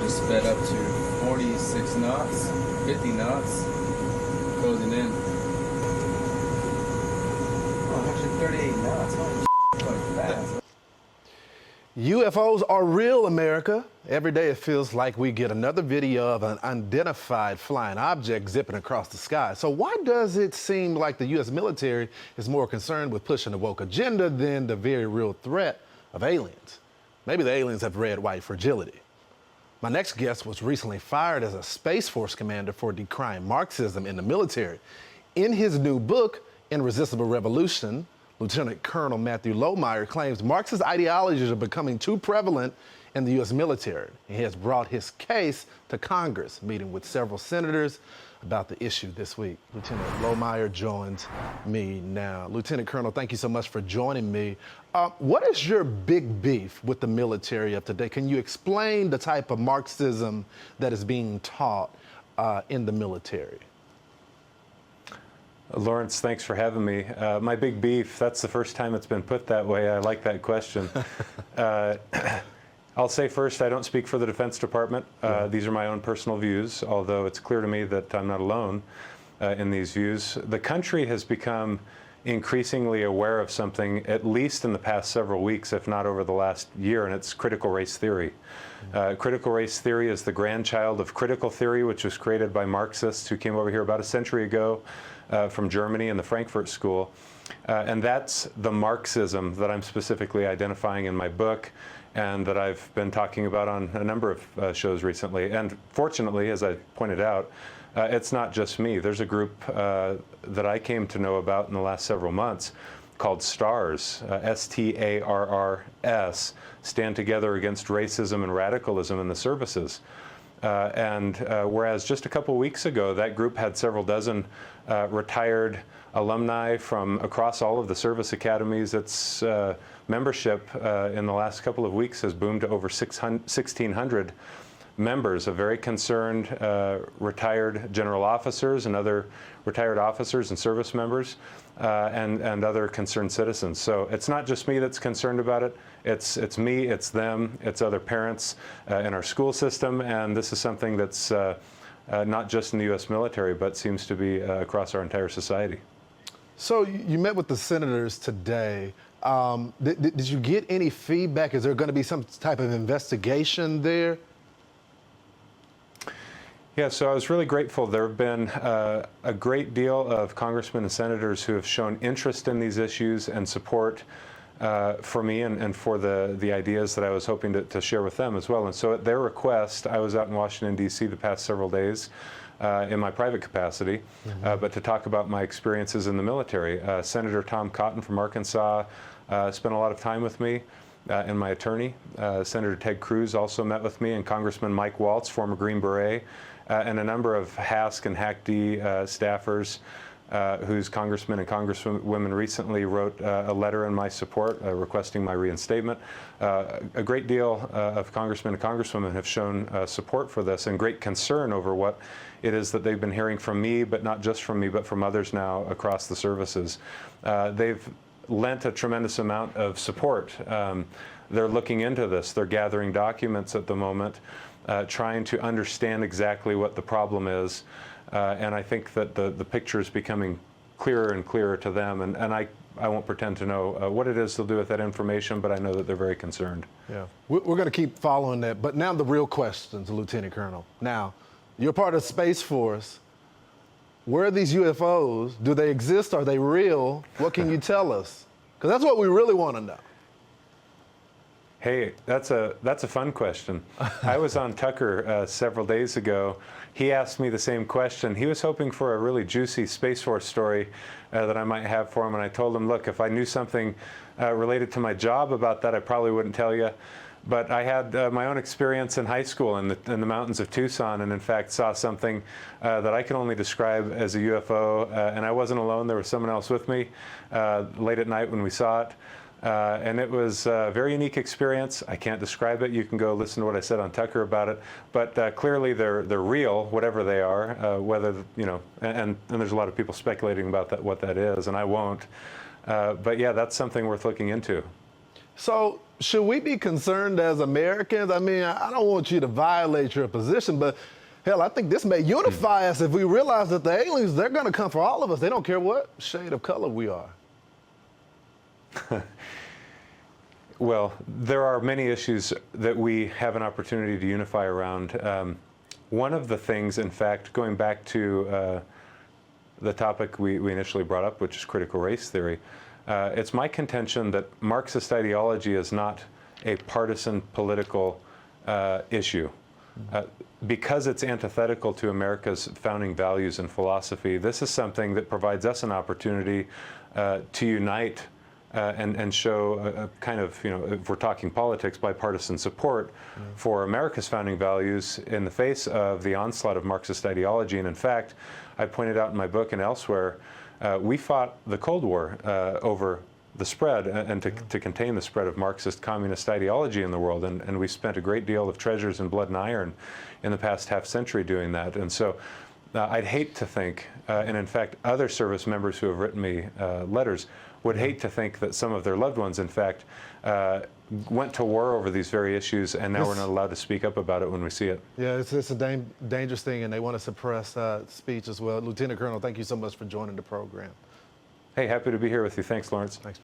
just sped up to 46 knots, 50 knots, closing in. Oh, actually 38 knots. Holy shit, going fast. UFOs are real, America. Every day it feels like we get another video of an unidentified flying object zipping across the sky. So why does it seem like the U.S. military is more concerned with pushing the woke agenda than the very real threat of aliens? Maybe the aliens have red-white fragility. My next guest was recently fired as a Space Force commander for decrying Marxism in the military. In his new book, Irresistible Revolution, Lieutenant Colonel Matthew Lohmeir claims Marxist ideologies are becoming too prevalent in the U.S. military. He has brought his case to Congress, meeting with several senators about the issue this week. Lieutenant Lohmeir joins me now. Lieutenant Colonel, thank you so much for joining me. What is your big beef with the military of today? Can you explain the type of Marxism that is being taught in the military? Lawrence, thanks for having me. My big beef, that's the first time it's been put that way. I like that question. I'll say first, I don't speak for the Defense Department. These are my own personal views, although it's clear to me that I'm not alone in these views. The country has become increasingly aware of something, at least in the past several weeks, if not over the last year, and it's critical race theory. Critical race theory is the grandchild of critical theory, which was created by Marxists who came over here about a century ago from Germany in the Frankfurt School. And that's the Marxism that I'm specifically identifying in my book and that I've been talking about on a number of shows recently. And fortunately, as I pointed out, it's not just me. There's a group that I came to know about in the last several months called STARS, S-T-A-R-R-S, Stand Together Against Racism and Radicalism in the Services. Whereas just a couple weeks ago, that group had several dozen retired alumni from across all of the service academies, its membership in the last couple of weeks has boomed to over 1,600 members of very concerned retired general officers and other retired officers and service members and other concerned citizens. So it's not just me that's concerned about it. It's me, it's them, it's other parents in our school system, and this is something that's not just in the U.S. military, but seems to be across our entire society. So you met with the senators today. Did you get any feedback? Is there going to be some type of investigation there? Yeah, so I was really grateful. There have been a great deal of congressmen and senators who have shown interest in these issues and support for me and for the ideas that I was hoping to share with them as well. And so at their request, I was out in Washington, D.C. the past several days in my private capacity, but to talk about my experiences in the military. Senator Tom Cotton from Arkansas spent a lot of time with me. And my attorney, Senator Ted Cruz, also met with me, and Congressman Mike Waltz, former Green Beret, and a number of HASC and HAC-D staffers whose congressmen and congresswomen recently wrote a letter in my support requesting my reinstatement. A great deal of congressmen and congresswomen have shown support for this and great concern over what it is that they've been hearing from me, but not just from me, but from others now across the services. They've lent a tremendous amount of support. They're looking into this. They're gathering documents at the moment, trying to understand exactly what the problem is. And I think that the picture is becoming clearer and clearer to them. And I won't pretend to know what it is they'll do with that information, but I know that they're very concerned. Yeah, we're going to keep following that. But now the real questions, Lieutenant Colonel. Now, you're part of the Space Force. Where are these UFOs? Do they exist? Are they real? What can you tell us? Because that's what we really want to know. Hey, that's a fun question. I was on Tucker several days ago. He asked me the same question. He was hoping for a really juicy Space Force story that I might have for him, and I told him, look, if I knew something related to my job about that, I probably wouldn't tell you. But I had my own experience in high school in the mountains of Tucson, and in fact saw something that I can only describe as a UFO, and I wasn't alone. There was someone else with me late at night when we saw it. And it was a very unique experience. I can't describe it. You can go listen to what I said on Tucker about it. But clearly they're real, whatever they are, whether, you know, and there's a lot of people speculating about what that is, and I won't. But yeah, that's something worth looking into. So should we be concerned as Americans? I mean, I don't want you to violate your position, but hell, I think this may unify us if we realize that the aliens, they're going to come for all of us. They don't care what shade of color we are. Well, there are many issues that we have an opportunity to unify around. One of the things, in fact, going back to the topic we initially brought up, which is critical race theory, it's my contention that Marxist ideology is not a partisan political issue. Because it's antithetical to America's founding values and philosophy, this is something that provides us an opportunity to unite and show a kind of, if we're talking politics, bipartisan support for America's founding values in the face of the onslaught of Marxist ideology. And in fact, I pointed out in my book and elsewhere, we fought the Cold War over the spread and to contain the spread of Marxist communist ideology in the world. And we spent a great deal of treasures and blood and iron in the past half century doing that. And so I'd hate to think, and in fact, other service members who have written me letters would hate to think that some of their loved ones, in fact, went to war over these very issues, and now we're not allowed to speak up about it when we see it. Yeah, it's a dangerous thing, and they want to suppress speech as well. Lieutenant Colonel, thank you so much for joining the program. Hey, happy to be here with you. Thanks, Lawrence. Thanks.